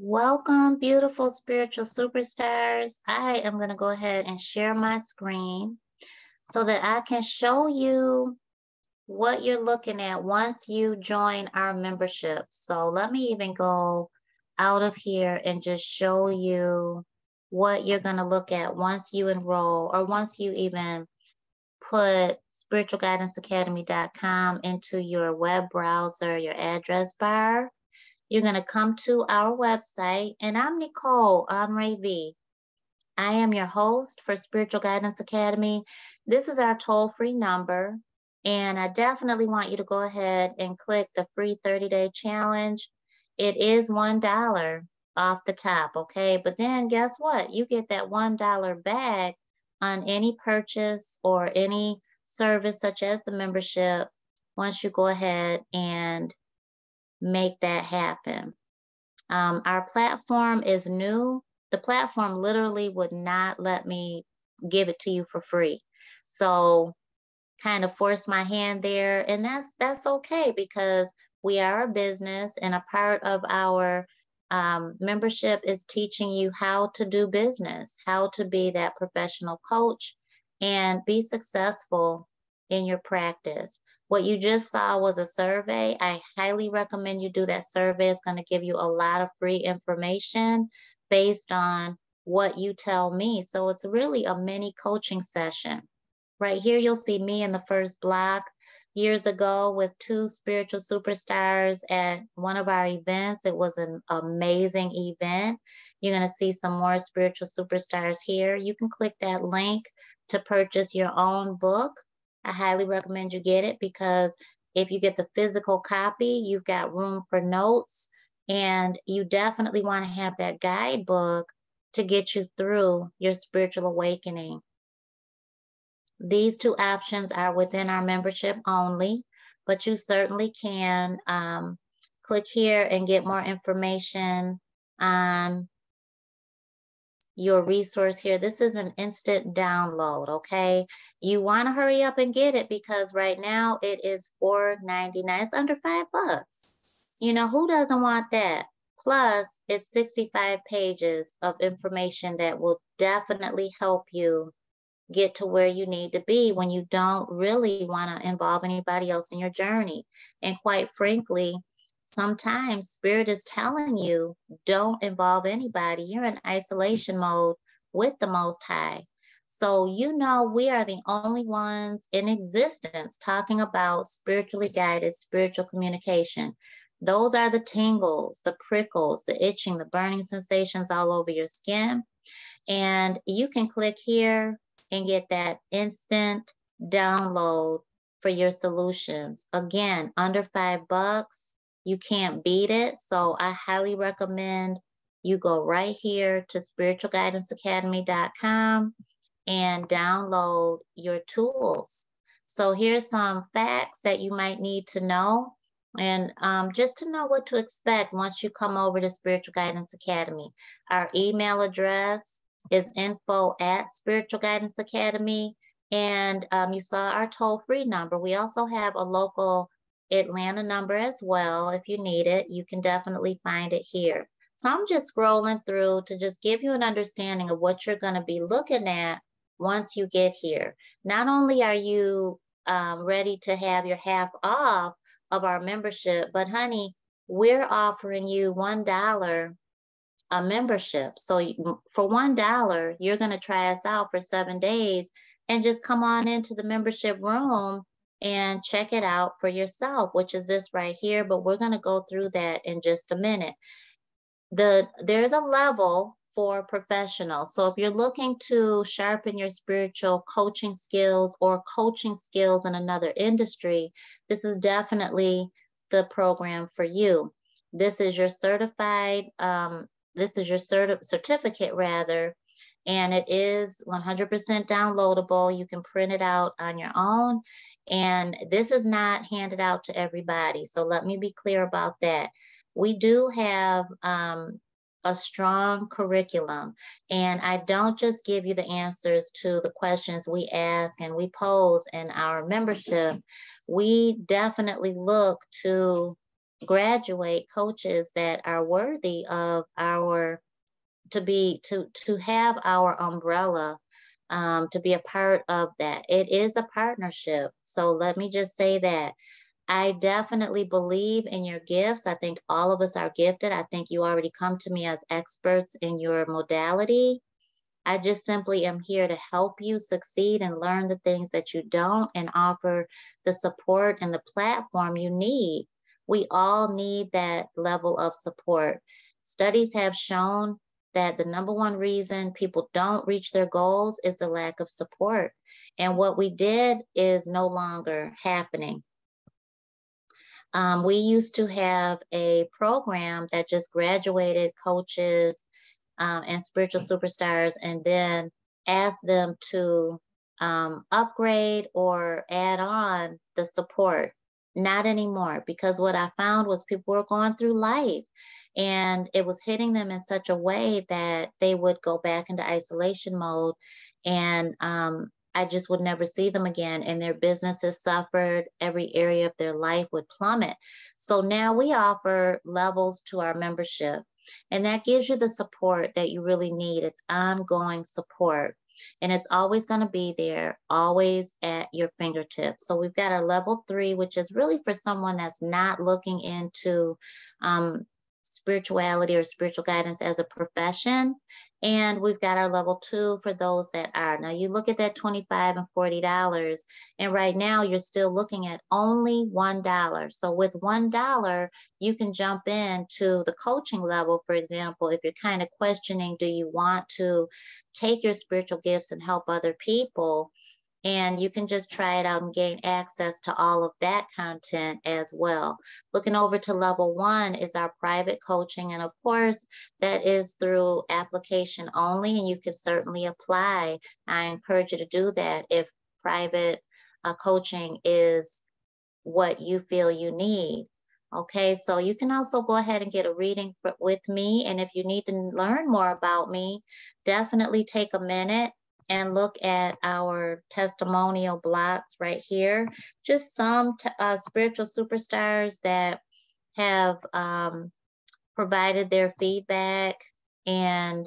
Welcome, beautiful spiritual superstars. I am going to go ahead and share my screen so that I can show you what you're looking at once you join our membership. So let me even go out of here and just show you what you're going to look at once you enroll, or once you even put spiritualguidanceacademy.com into your web browser, your address bar. You're going to come to our website, and I'm Necole XO. I am your host for Spiritual Guidance Academy. This is our toll-free number, and I definitely want you to go ahead and click the free 30-day challenge. It is $1 off the top, okay? But then guess what? You get that $1 back on any purchase or any service such as the membership once you go ahead and make that happen. Our platform is new. The platform literally would not let me give it to you for free. So kind of forced my hand there, and that's okay, because we are a business, and a part of our membership is teaching you how to do business, how to be that professional coach and be successful in your practice. What you just saw was a survey. I highly recommend you do that survey. It's going to give you a lot of free information based on what you tell me. So it's really a mini coaching session. Right here, you'll see me in the first block years ago with two spiritual superstars at one of our events. It was an amazing event. You're going to see some more spiritual superstars here. You can click that link to purchase your own book. I highly recommend you get it, because if you get the physical copy, you've got room for notes, and you definitely want to have that guidebook to get you through your spiritual awakening. These two options are within our membership only, but you certainly can click here and get more information on your resource here. This is an instant download, okay? You want to hurry up and get it, because right now it is $4.99. It's under $5. You know, who doesn't want that? Plus, it's 65 pages of information that will definitely help you get to where you need to be when you don't really want to involve anybody else in your journey. And quite frankly, sometimes Spirit is telling you, don't involve anybody. You're in isolation mode with the Most High. So, you know, we are the only ones in existence talking about spiritually guided spiritual communication. Those are the tingles, the prickles, the itching, the burning sensations all over your skin. And you can click here and get that instant download for your solutions. Again, under $5. You can't beat it. So I highly recommend you go right here to spiritualguidanceacademy.com and download your tools. So here's some facts that you might need to know, and just to know what to expect once you come over to Spiritual Guidance Academy. Our email address is info@Spiritual Guidance Academy. And you saw our toll-free number. We also have a local Atlanta number as well. If you need it, you can definitely find it here. So I'm just scrolling through to just give you an understanding of what you're going to be looking at once you get here. Not only are you ready to have your half off of our membership, but honey, we're offering you $1 a membership. So for $1, you're going to try us out for 7 days and just come on into the membership room and check it out for yourself, which is this right here. But we're going to go through that in just a minute. There's a level for professionals. So if you're looking to sharpen your spiritual coaching skills or coaching skills in another industry, this is definitely the program for you. This is your certified this is your certificate rather, and it is 100% downloadable. You can print it out on your own, and this is not handed out to everybody. So let me be clear about that. We do have a strong curriculum, and I don't just give you the answers to the questions we ask and we pose in our membership. We definitely look to graduate coaches that are worthy of our to have our umbrella, to be a part of that. It is a partnership. So let me just say that I definitely believe in your gifts. I think all of us are gifted. I think you already come to me as experts in your modality. I just simply am here to help you succeed and learn the things that you don't and offer the support and the platform you need. We all need that level of support. Studies have shown that the number one reason people don't reach their goals is the lack of support. And what we did is no longer happening. We used to have a program that just graduated coaches and spiritual superstars, and then ask them to upgrade or add on the support. Not anymore, because what I found was people were going through life and it was hitting them in such a way that they would go back into isolation mode, and I just would never see them again, and their businesses suffered. Every area of their life would plummet. So now we offer levels to our membership, and that gives you the support that you really need. It's ongoing support, and it's always going to be there, always at your fingertips. So we've got our level 3, which is really for someone that's not looking into spirituality or spiritual guidance as a profession. And we've got our level 2 for those that are. Now you look at that $25 and $40, and right now you're still looking at only $1. So with $1, you can jump into the coaching level. For example, if you're kind of questioning, do you want to take your spiritual gifts and help other people? And you can just try it out and gain access to all of that content as well. Looking over to level 1 is our private coaching. And of course, that is through application only, and you can certainly apply. I encourage you to do that if private coaching is what you feel you need. Okay, so you can also go ahead and get a reading with me. And if you need to learn more about me, definitely take a minute and look at our testimonial blocks right here. Just some spiritual superstars that have provided their feedback and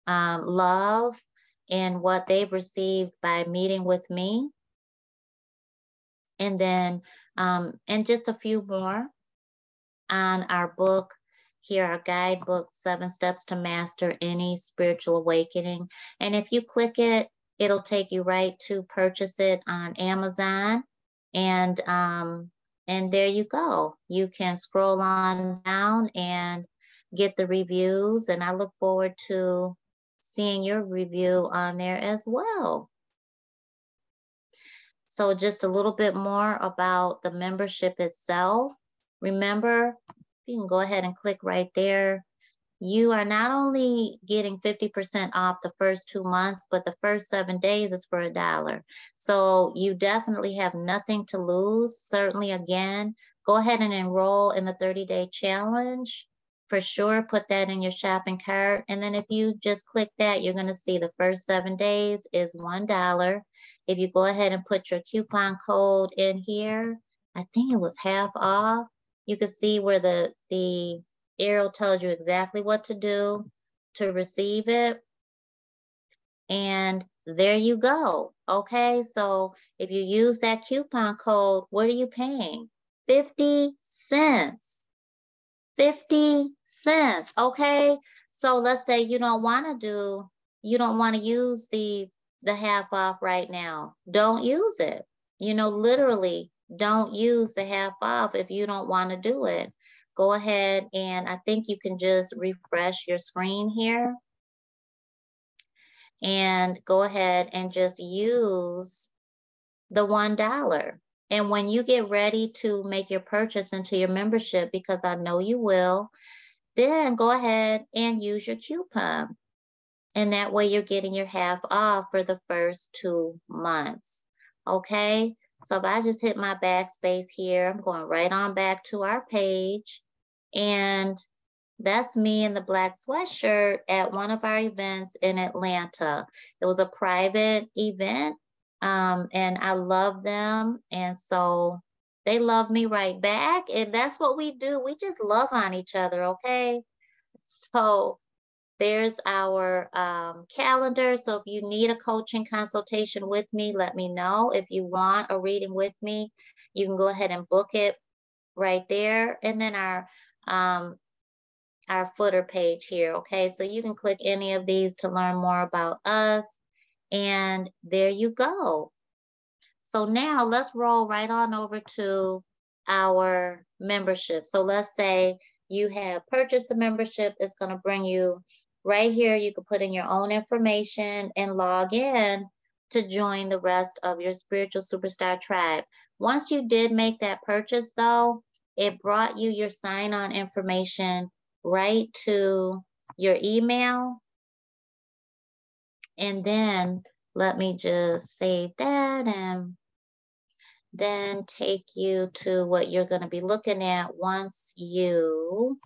love in what they've received by meeting with me. And then, and just a few more on our book. Here, our guidebook, 7 Steps to Master Any Spiritual Awakening. And if you click it, it'll take you right to purchase it on Amazon. And there you go. You can scroll on down and get the reviews. And I look forward to seeing your review on there as well. So just a little bit more about the membership itself. Remember, you can go ahead and click right there. You are not only getting 50% off the first 2 months, but the first 7 days is for $1. So you definitely have nothing to lose. Certainly, again, go ahead and enroll in the 30-day challenge. For sure, put that in your shopping cart. And then if you just click that, you're going to see the first 7 days is $1. If you go ahead and put your coupon code in here, I think it was half off. You can see where the arrow tells you exactly what to do to receive it. And there you go. Okay, so if you use that coupon code, what are you paying? 50 cents. 50 cents. Okay, so let's say you don't want to use the half off right now. Don't use it. Literally, don't use the half off if you don't want to do it. Go ahead, and I think you can just refresh your screen here and go ahead and just use the $1. And when you get ready to make your purchase into your membership, because I know you will, then go ahead and use your coupon. And that way you're getting your half off for the first 2 months. Okay, so if I just hit my backspace here, I'm going right on back to our page. And that's me in the black sweatshirt at one of our events in Atlanta. It was a private event, and I love them. And so They love me right back. And that's what we do. We just love on each other, okay? So there's our calendar. So if you need a coaching consultation with me, let me know. If you want a reading with me, you can go ahead and book it right there. And then our footer page here, okay? So you can click any of these to learn more about us. And there you go. So now let's roll right on over to our membership. So let's say you have purchased the membership. It's going to bring you right here. You can put in your own information and log in to join the rest of your Spiritual Superstar tribe. Once you did make that purchase though, it brought you your sign-on information right to your email. And then let me just save that and then take you to what you're going to be looking at once you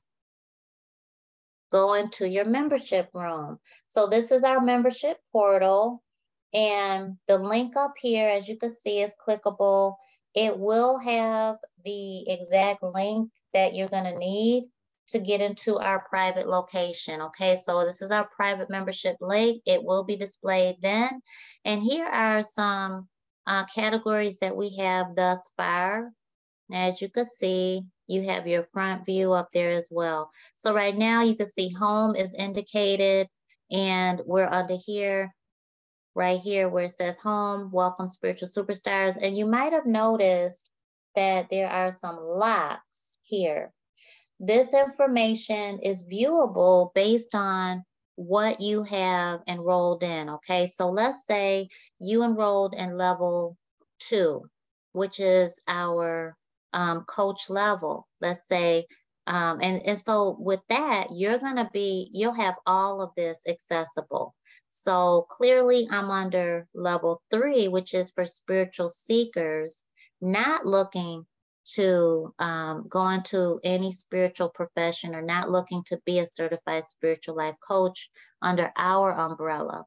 go into your membership room. So this is our membership portal, and the link up here, as you can see, is clickable. It will have the exact link that you're going to need to get into our private location. Okay, so this is our private membership link. It will be displayed then. And here are some categories that we have thus far. As you can see, you have your front view up there as well. So right now you can see home is indicated, and we're under here, right here where it says home, welcome spiritual superstars. And you might have noticed that there are some locks here. This information is viewable based on what you have enrolled in, okay? So let's say you enrolled in level 2, which is our coach level, let's say. And so with that, you'll have all of this accessible. So clearly I'm under level 3, which is for spiritual seekers, not looking to go into any spiritual profession or not looking to be a certified spiritual life coach under our umbrella.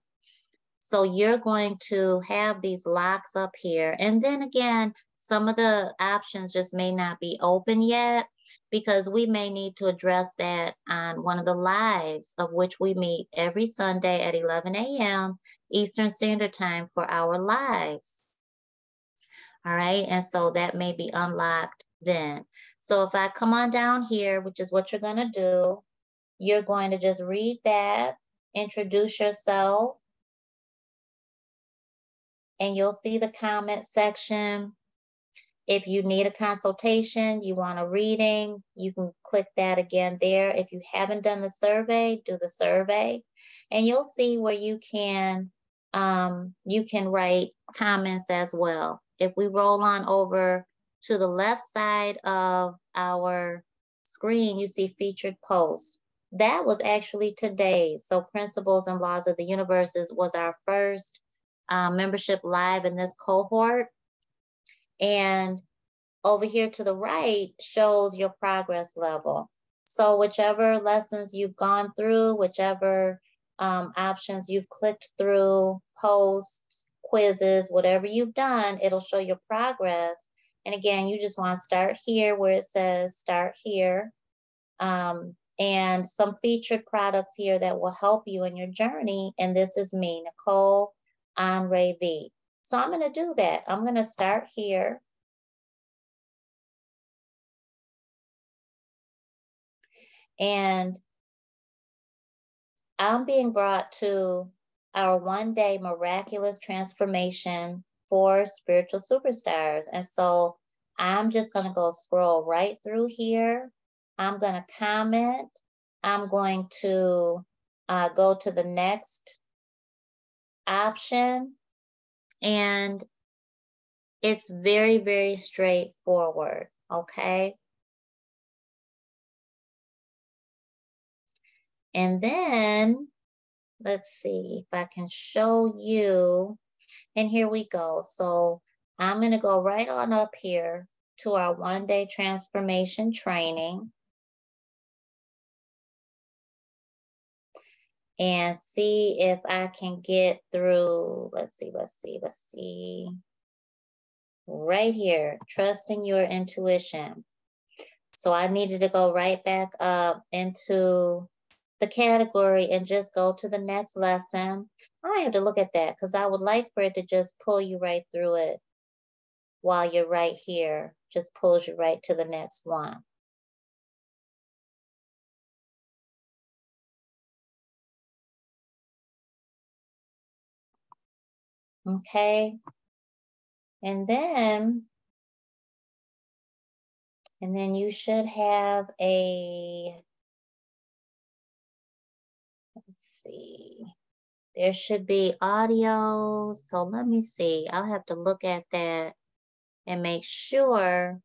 So you're going to have these locks up here. And then again, some of the options just may not be open yet because we may need to address that on one of the lives of which we meet every Sunday at 11 a.m. Eastern Standard Time for our lives. All right, and so that may be unlocked then. So if I come on down here, which is what you're going to do, you're going to just read that, introduce yourself, and you'll see the comment section. If you need a consultation, you want a reading, you can click that again there. If you haven't done the survey, do the survey, and you'll see where you can write comments as well. If we roll on over to the left side of our screen, you see featured posts. That was actually today's. So Principles and Laws of the Universe was our first membership live in this cohort. And over here to the right shows your progress level. So whichever lessons you've gone through, whichever options you've clicked through, posts, quizzes, whatever you've done, it'll show your progress. And again, you just want to start here where it says start here. And some featured products here that will help you in your journey. And this is me, Necole XO. So I'm going to do that. I'm going to start here. And I'm being brought to our one-day miraculous transformation for spiritual superstars. And so I'm just going to go scroll right through here. I'm going to comment. I'm going to go to the next option. And it's very, very straightforward, okay? And then let's see if I can show you. And here we go. So I'm going to go right on up here to our one-day transformation training and see if I can get through. Let's see. right here, trusting your intuition. So I needed to go right back up into the category and just go to the next lesson. I have to look at that because I would like for it to just pull you right through it while you're right here. Just pulls you right to the next one. Okay. And then you should have a, let's see, there should be audio. So let me see. I'll have to look at that and make sure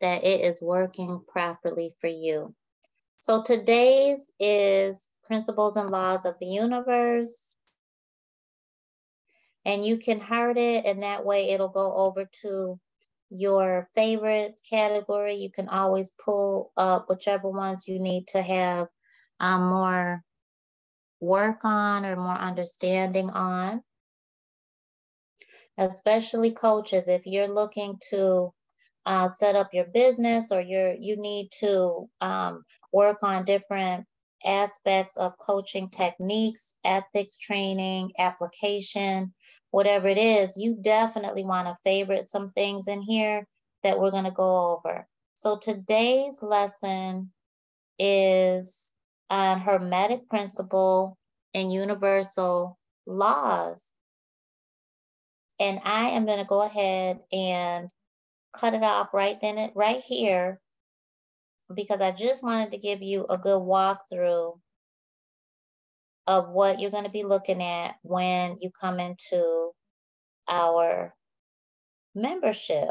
that it is working properly for you. So today's is Principles and Laws of the Universe. And you can heart it, and that way it'll go over to your favorites category. You can always pull up whichever ones you need to have more work on or more understanding on. Especially coaches, if you're looking to set up your business or you need to work on different aspects of coaching techniques, ethics training, application, whatever it is, you definitely want to favorite some things in here that we're going to go over. So today's lesson is on Hermetic principle and universal laws. And I am going to go ahead and cut it off right here, because I just wanted to give you a good walkthrough of what you're going to be looking at when you come into our membership.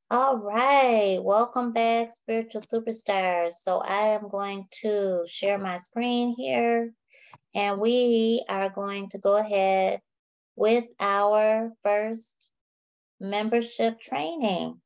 All right, welcome back, spiritual superstars. So I am going to share my screen here, and we are going to go ahead with our first membership training.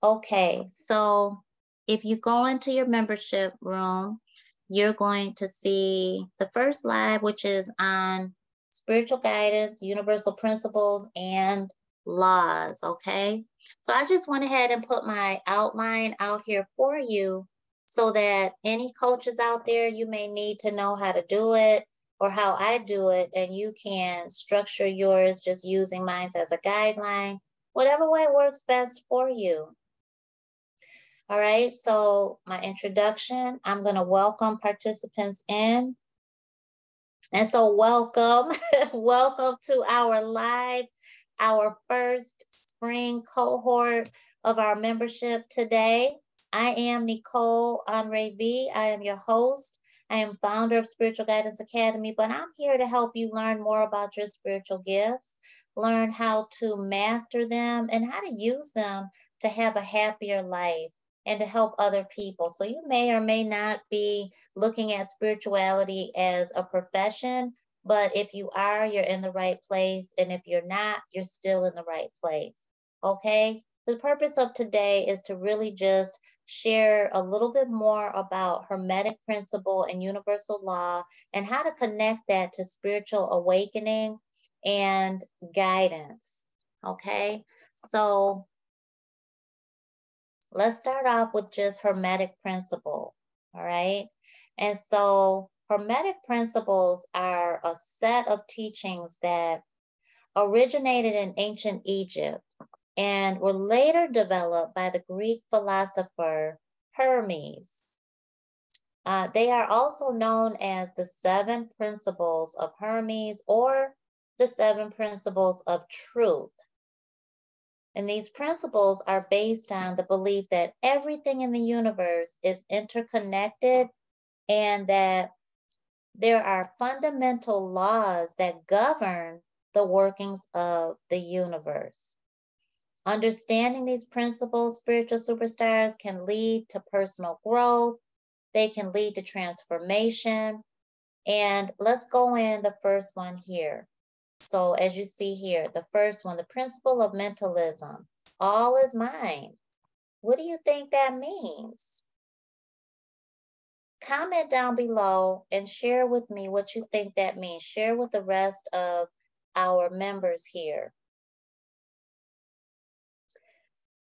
Okay, so if you go into your membership room, you're going to see the first live, which is on spiritual guidance, universal principles, and laws, okay? So I just went ahead and put my outline out here for you so that any coaches out there, you may need to know how to do it or how I do it, and you can structure yours just using mine as a guideline, whatever way works best for you. All right, so my introduction, I'm going to welcome participants in. And so welcome, welcome to our first spring cohort of our membership today. I am Necole XO. I am your host. I am founder of Spiritual Guidance Academy, but I'm here to help you learn more about your spiritual gifts, learn how to master them, and how to use them to have a happier life and to help other people. So you may or may not be looking at spirituality as a profession, but if you are, you're in the right place. And if you're not, you're still in the right place. Okay? The purpose of today is to really just share a little bit more about Hermetic principle and universal law and how to connect that to spiritual awakening and guidance. Okay? So let's start off with just Hermetic principle. All right? And so Hermetic principles are a set of teachings that originated in ancient Egypt and were later developed by the Greek philosopher Hermes. They are also known as the 7 principles of Hermes or the 7 principles of truth. And these principles are based on the belief that everything in the universe is interconnected and that there are fundamental laws that govern the workings of the universe. Understanding these principles, spiritual superstars, can lead to personal growth. They can lead to transformation. And let's go in the first one here. So as you see here, the first one, the principle of mentalism. All is mind. What do you think that means? Comment down below and share with me what you think that means. Share with the rest of our members here.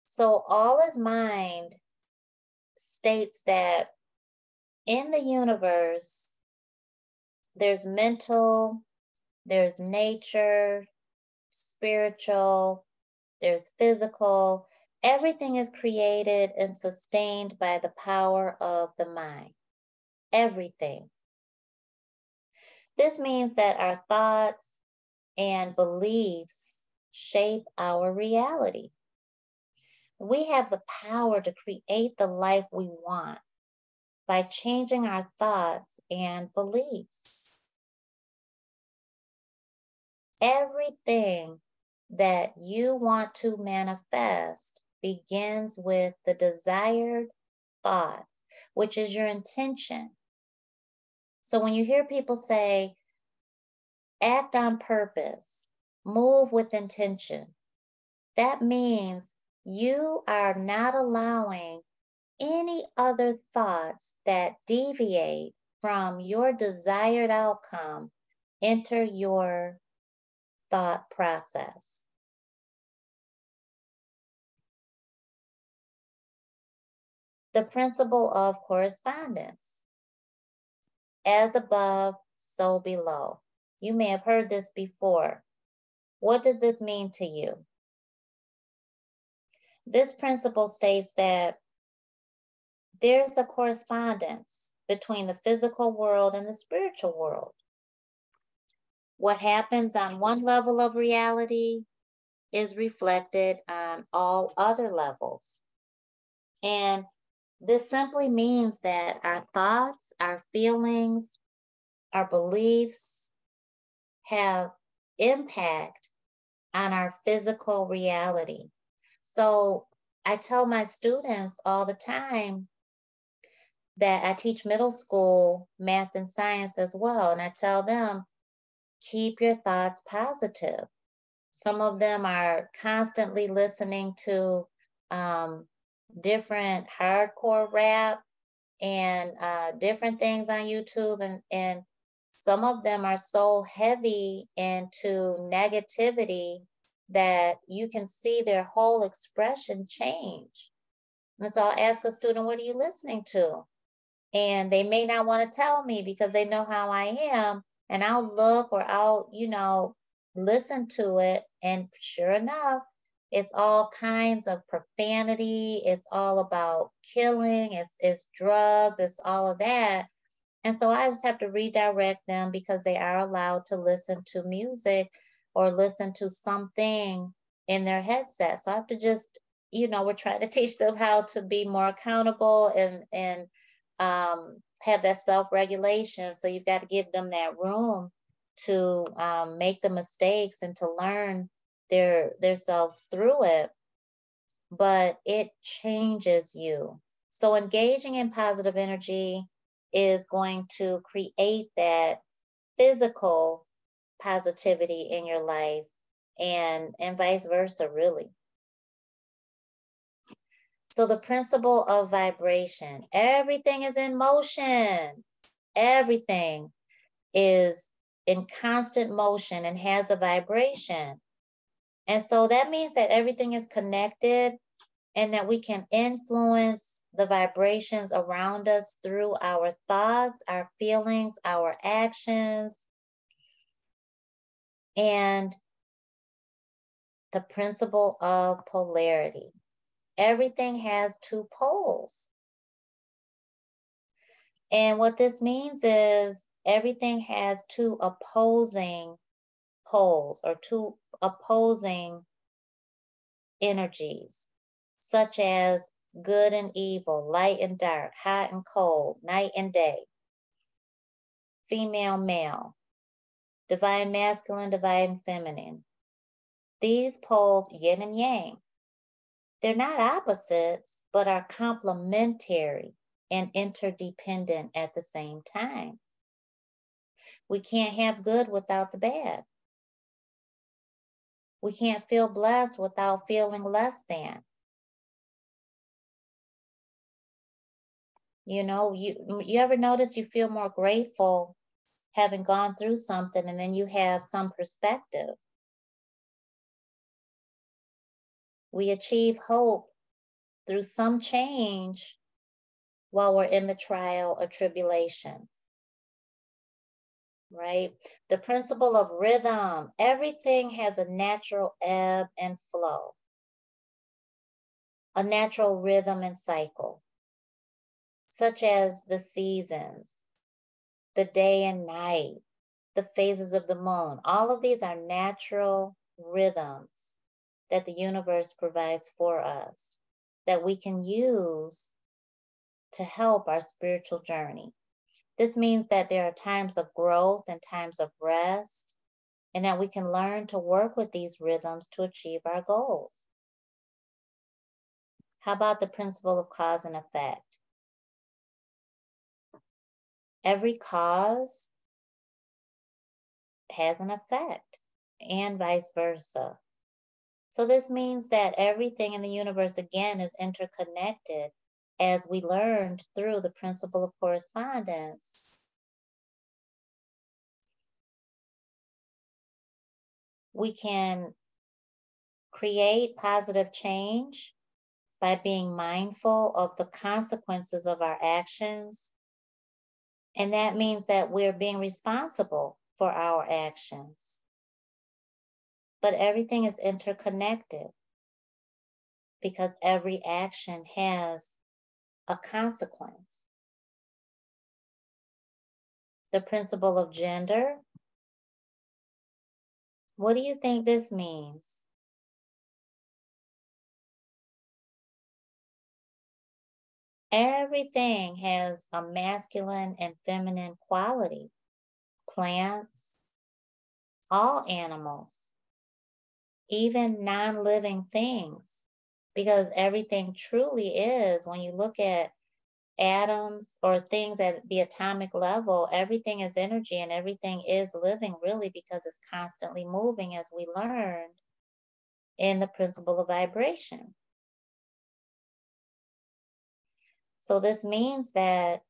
So all is mind states that in the universe, there's mental, there's nature, spiritual, there's physical. Everything is created and sustained by the power of the mind. Everything. This means that our thoughts and beliefs shape our reality. We have the power to create the life we want by changing our thoughts and beliefs. Everything that you want to manifest begins with the desired thought, which is your intention. So when you hear people say, act on purpose, move with intention, that means you are not allowing any other thoughts that deviate from your desired outcome enter your thought process. The principle of correspondence. As above, so below. You may have heard this before. What does this mean to you? This principle states that there's a correspondence between the physical world and the spiritual world. What happens on one level of reality is reflected on all other levels. And this simply means that our thoughts, our feelings, our beliefs have impact on our physical reality. So I tell my students all the time that I teach middle school math and science as well. And I tell them, keep your thoughts positive. Some of them are constantly listening to different hardcore rap and different things on YouTube. And some of them are so heavy into negativity that you can see their whole expression change. And so I'll ask a student, what are you listening to? And they may not want to tell me because they know how I am. And I'll look or I'll, listen to it. And sure enough, it's all kinds of profanity. It's all about killing. It's drugs. It's all of that. And so I just have to redirect them because they are allowed to listen to music or listen to something in their headset. So I have to just, we're trying to teach them how to be more accountable and have that self-regulation. So you've got to give them that room to make the mistakes and to learn themselves through it. But it changes you. So engaging in positive energy is going to create that physical positivity in your life and vice versa, really. So the principle of vibration, everything is in motion. Everything is in constant motion and has a vibration. And so that means that everything is connected and that we can influence the vibrations around us through our thoughts, our feelings, our actions. And the principle of polarity. Everything has two poles. And what this means is everything has two opposing poles or two opposing energies, such as good and evil, light and dark, hot and cold, night and day, female, male, divine masculine, divine feminine. These poles, yin and yang, they're not opposites, but are complementary and interdependent at the same time. We can't have good without the bad. We can't feel blessed without feeling less than. You ever notice you feel more grateful having gone through something, and then you have some perspective. We achieve hope through some change while we're in the trial or tribulation, right? The principle of rhythm. Everything has a natural ebb and flow, a natural rhythm and cycle, such as the seasons, the day and night, the phases of the moon. All of these are natural rhythms that the universe provides for us that we can use to help our spiritual journey. This means that there are times of growth and times of rest, and that we can learn to work with these rhythms to achieve our goals. How about the principle of cause and effect? Every cause has an effect, and vice versa. So this means that everything in the universe, again, is interconnected, as we learned through the principle of correspondence. We can create positive change by being mindful of the consequences of our actions. And that means that we're being responsible for our actions. But everything is interconnected because every action has a consequence. The principle of gender. What do you think this means? Everything has a masculine and feminine quality. Plants, all animals, even non-living things, because everything truly is, when you look at atoms or things at the atomic level, everything is energy and everything is living, really, because it's constantly moving, as we learned in the principle of vibration. So this means that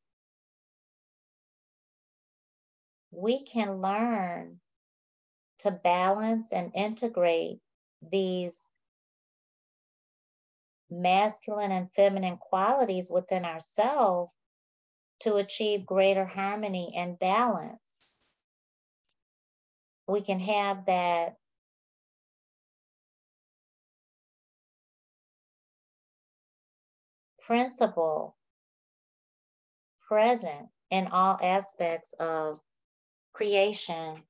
we can learn to balance and integrate these masculine and feminine qualities within ourselves to achieve greater harmony and balance. We can have that principle present in all aspects of creation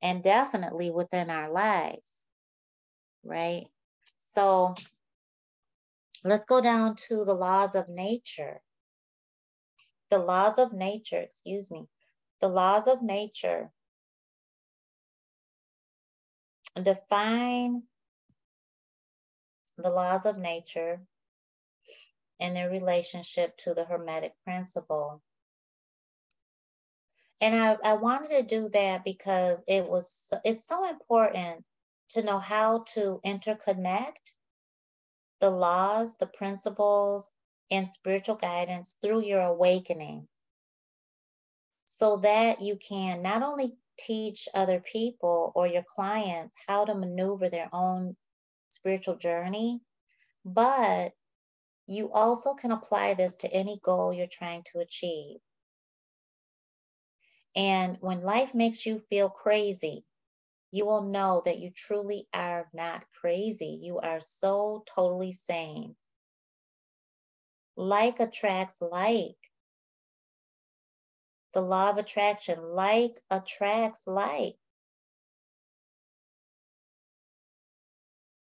and definitely within our lives, right? So let's go down to the laws of nature. The laws of nature, excuse me. The laws of nature define the laws of nature and their relationship to the Hermetic principle. And I wanted to do that because it's so important to know how to interconnect the laws, the principles, and spiritual guidance through your awakening, so that you can not only teach other people or your clients how to maneuver their own spiritual journey, but you also can apply this to any goal you're trying to achieve. And when life makes you feel crazy, you will know that you truly are not crazy. You are so totally sane. Like attracts like. The law of attraction, like attracts like.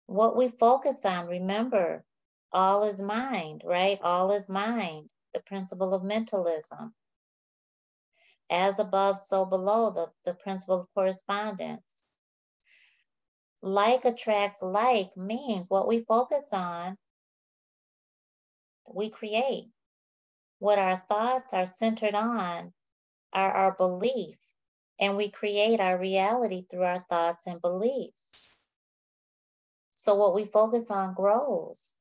What we focus on, remember, all is mind, right? All is mind, the principle of mentalism. As above, so below, the principle of correspondence. Like attracts like means what we focus on, we create. What our thoughts are centered on are our belief, and we create our reality through our thoughts and beliefs. So what we focus on grows.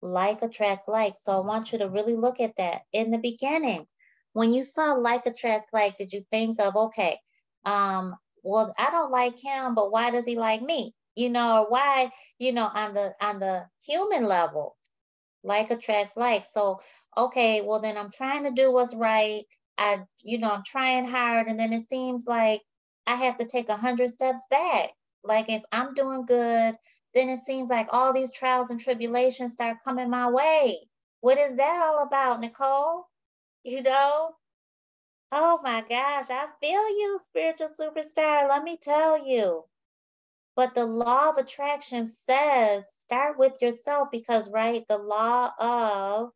Like attracts like. So I want you to really look at that. In the beginning, when you saw like attracts like, did you think of, okay, well, I don't like him, but why does he like me? You know, or why, you know, on the human level, like attracts like. So, okay, well then I'm trying to do what's right. I'm trying hard, and then it seems like I have to take 100 steps back. Like if I'm doing good, then it seems like all these trials and tribulations start coming my way. What is that all about, Necole? You know? Oh my gosh, I feel you, spiritual superstar. Let me tell you. But the law of attraction says start with yourself because, right, the law of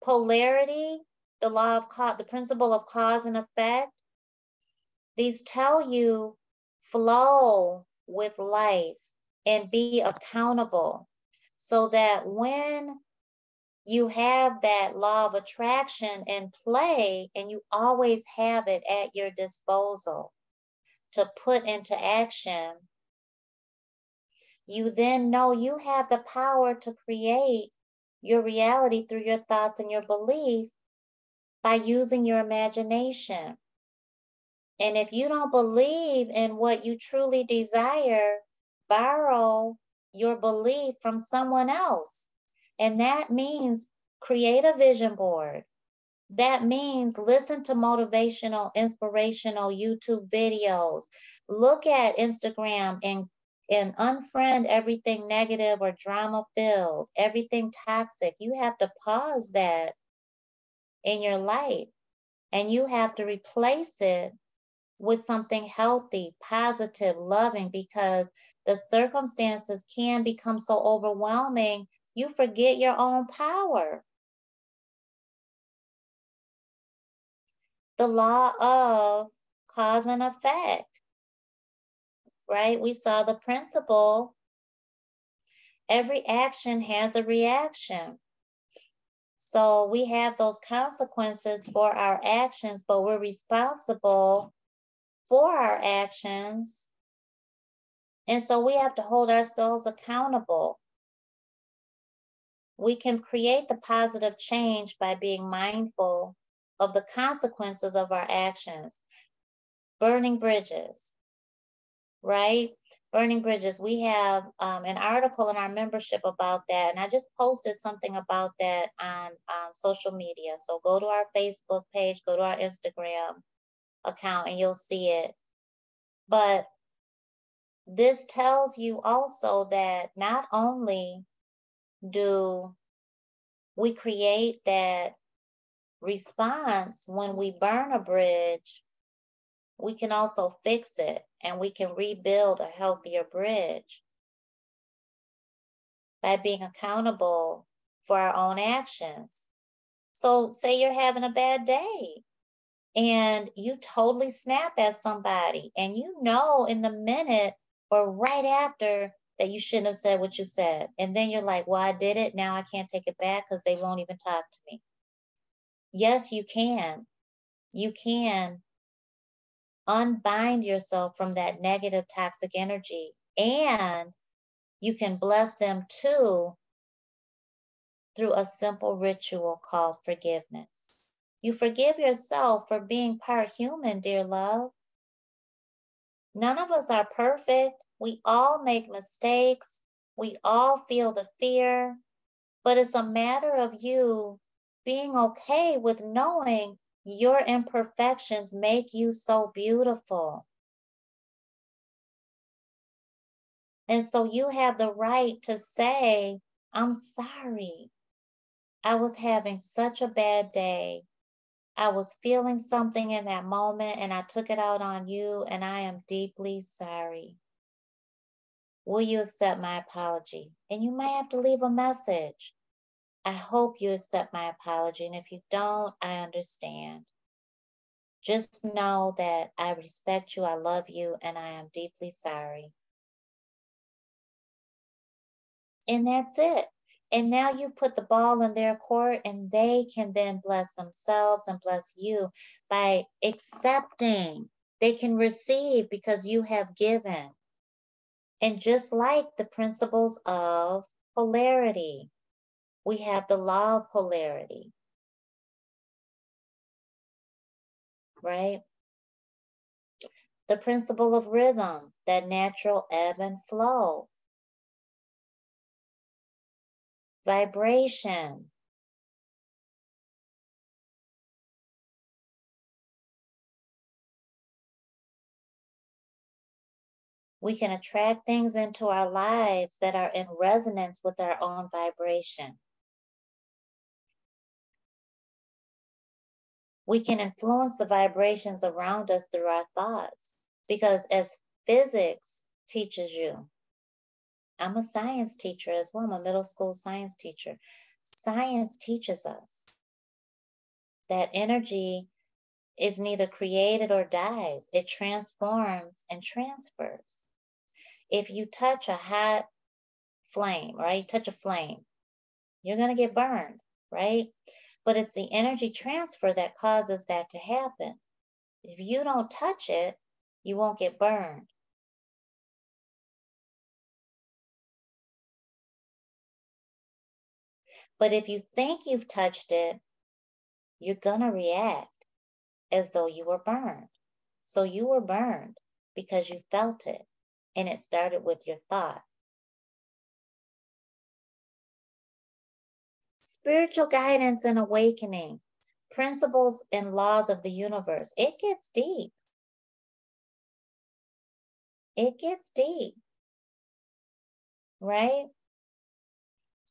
polarity, the law of the principle of cause and effect, these tell you flow with life and be accountable so that when you have that law of attraction in play and you always have it at your disposal to put into action, you then know you have the power to create your reality through your thoughts and your belief by using your imagination. And if you don't believe in what you truly desire, borrow your belief from someone else. And that means create a vision board. That means listen to motivational, inspirational YouTube videos. Look at Instagram and unfriend everything negative or drama filled, everything toxic. You have to pause that in your life and you have to replace it with something healthy, positive, loving, because the circumstances can become so overwhelming, you forget your own power. The law of cause and effect, right? We saw the principle. Every action has a reaction. So we have those consequences for our actions, but we're responsible for our actions. And so we have to hold ourselves accountable. We can create the positive change by being mindful of the consequences of our actions. Burning bridges, right? Burning bridges. We have an article in our membership about that, and I just posted something about that on social media. So go to our Facebook page, go to our Instagram account, and you'll see it. But this tells you also that not only do we create that response when we burn a bridge, we can also fix it and we can rebuild a healthier bridge by being accountable for our own actions. So say you're having a bad day and you totally snap at somebody and you know in the minute or right after that you shouldn't have said what you said. And then you're like, well, I did it. Now I can't take it back because they won't even talk to me. Yes, you can. You can unbind yourself from that negative toxic energy, and you can bless them too through a simple ritual called forgiveness. You forgive yourself for being part human, dear love. None of us are perfect. We all make mistakes. We all feel the fear, but it's a matter of you being okay with knowing your imperfections make you so beautiful. And so you have the right to say, I'm sorry. I was having such a bad day. I was feeling something in that moment and I took it out on you, and I am deeply sorry. Will you accept my apology? And you might have to leave a message. I hope you accept my apology. And if you don't, I understand. Just know that I respect you, I love you, and I am deeply sorry. And that's it. And now you put the ball in their court, and they can then bless themselves and bless you by accepting. They can receive because you have given. And just like the principles of polarity, We have the law of polarity, right? The principle of rhythm, that natural ebb and flow. Vibration. We can attract things into our lives that are in resonance with our own vibration. We can influence the vibrations around us through our thoughts, because as physics teaches you, I'm a science teacher as well. I'm a middle school science teacher. Science teaches us that energy is neither created or dies. It transforms and transfers. If you touch a hot flame, right? You touch a flame, you're going to get burned, right? But it's the energy transfer that causes that to happen. If you don't touch it, you won't get burned. But if you think you've touched it, you're going to react as though you were burned. So you were burned because you felt it, and it started with your thought. Spiritual guidance and awakening, principles and laws of the universe. It gets deep. It gets deep, right?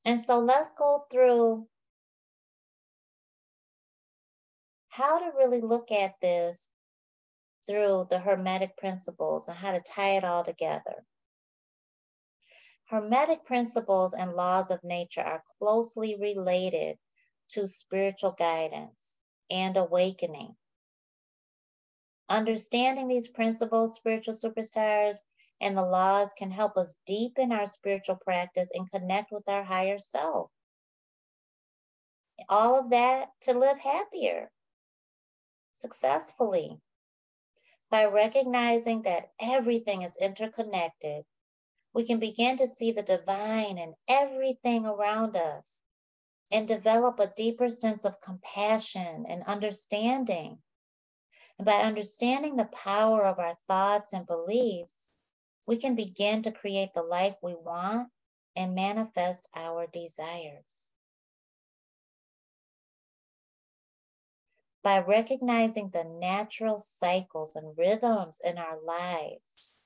And so let's go through how to really look at this through the Hermetic principles and how to tie it all together. Hermetic principles and laws of nature are closely related to spiritual guidance and awakening. Understanding these principles, spiritual superstars, and the laws can help us deepen our spiritual practice and connect with our higher self. All of that to live happier, successfully. By recognizing that everything is interconnected, we can begin to see the divine in everything around us and develop a deeper sense of compassion and understanding. And by understanding the power of our thoughts and beliefs, we can begin to create the life we want and manifest our desires. By recognizing the natural cycles and rhythms in our lives,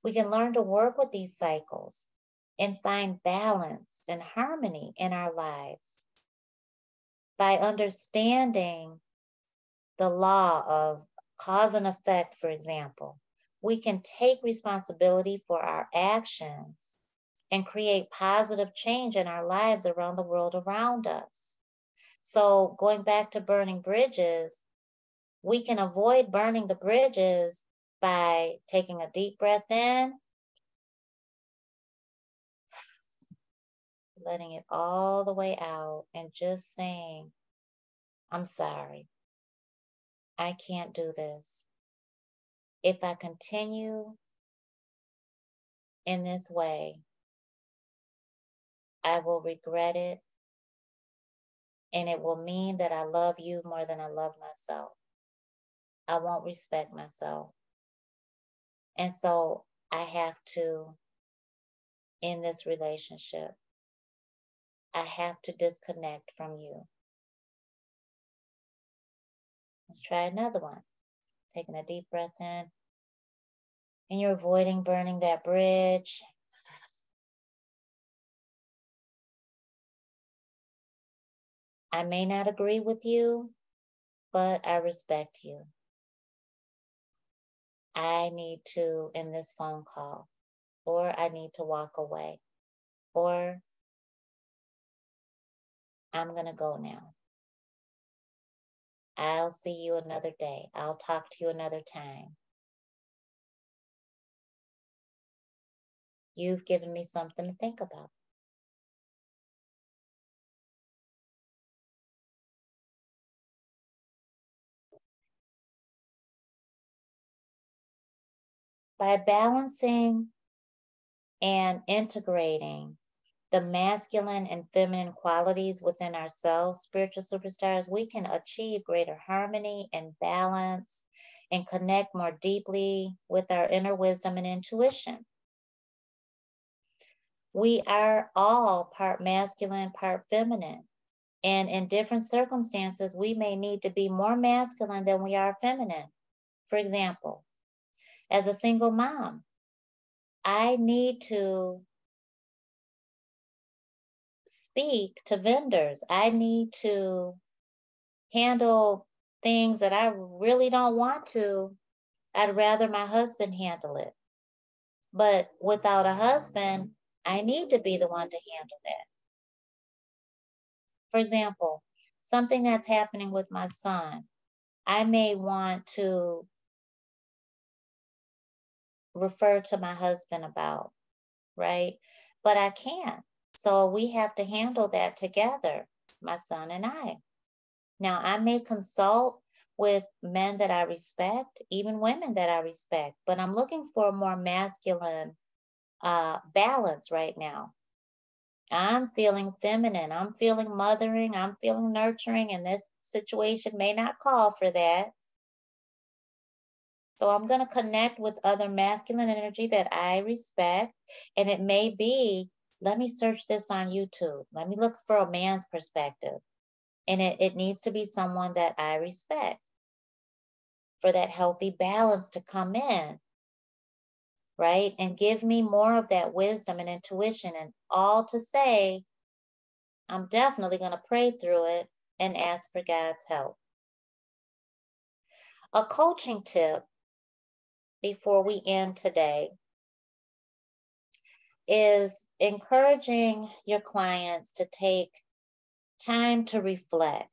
we can learn to work with these cycles and find balance and harmony in our lives. By understanding the law of cause and effect, for example, we can take responsibility for our actions and create positive change in our lives around the world around us. So going back to burning bridges, we can avoid burning the bridges by taking a deep breath in, letting it all the way out, and just saying, I'm sorry. I can't do this. If I continue in this way, I will regret it, and it will mean that I love you more than I love myself. I won't respect myself. And so I have to end this relationship. I have to disconnect from you. Let's try another one. Taking a deep breath in, and you're avoiding burning that bridge. I may not agree with you, but I respect you. I need to end this phone call, or I need to walk away, or I'm going to go now. I'll see you another day. I'll talk to you another time. You've given me something to think about. By balancing and integrating the masculine and feminine qualities within ourselves, spiritual superstars, we can achieve greater harmony and balance and connect more deeply with our inner wisdom and intuition. We are all part masculine, part feminine. And in different circumstances, we may need to be more masculine than we are feminine. For example, as a single mom, I need to speak to vendors. I need to handle things that I really don't want to. I'd rather my husband handle it. But without a husband, I need to be the one to handle that. For example, something that's happening with my son, I may want to refer to my husband about, right? But I can't. So we have to handle that together, my son and I. Now, I may consult with men that I respect, even women that I respect, but I'm looking for a more masculine balance right now. I'm feeling feminine. I'm feeling mothering. I'm feeling nurturing, and this situation may not call for that. So I'm going to connect with other masculine energy that I respect. And it may be, let me search this on YouTube. Let me look for a man's perspective. And it needs to be someone that I respect for that healthy balance to come in, right? And give me more of that wisdom and intuition, and all to say, I'm definitely going to pray through it and ask for God's help. A coaching tip before we end today is encouraging your clients to take time to reflect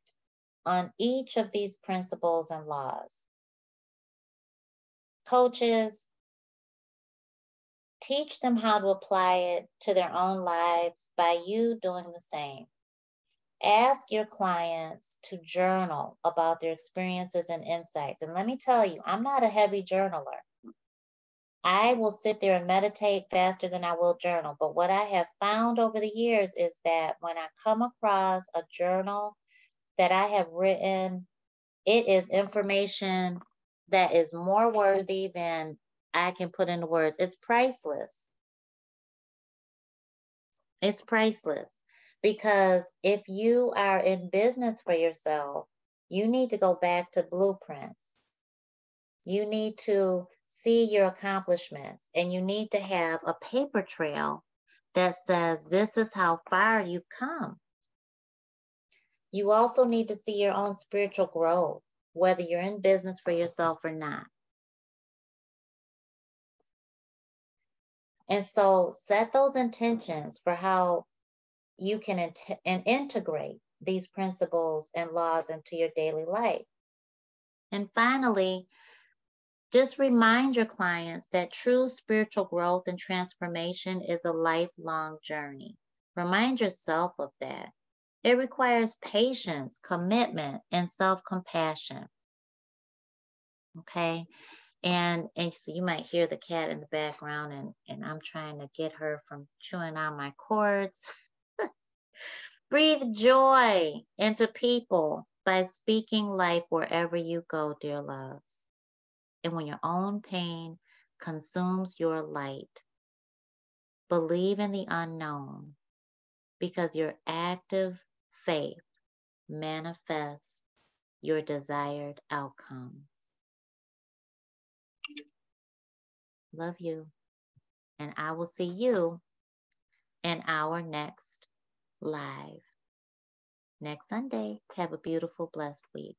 on each of these principles and laws. Coaches, teach them how to apply it to their own lives by you doing the same. Ask your clients to journal about their experiences and insights. And let me tell you, I'm not a heavy journaler. I will sit there and meditate faster than I will journal. But what I have found over the years is that when I come across a journal that I have written, it is information that is more worthy than I can put into words. It's priceless. It's priceless. Because if you are in business for yourself, you need to go back to blueprints. You need to see your accomplishments, and you need to have a paper trail that says this is how far you've come. You also need to see your own spiritual growth, whether you're in business for yourself or not. And so set those intentions for how you can integrate these principles and laws into your daily life. And finally, just remind your clients that true spiritual growth and transformation is a lifelong journey. Remind yourself of that. It requires patience, commitment, and self-compassion. Okay? And so you might hear the cat in the background, and I'm trying to get her from chewing on my cords. Breathe joy into people by speaking life wherever you go, dear loves. And when your own pain consumes your light, believe in the unknown, because your active faith manifests your desired outcomes. Love you. And I will see you in our next live next Sunday. Have a beautiful, blessed week.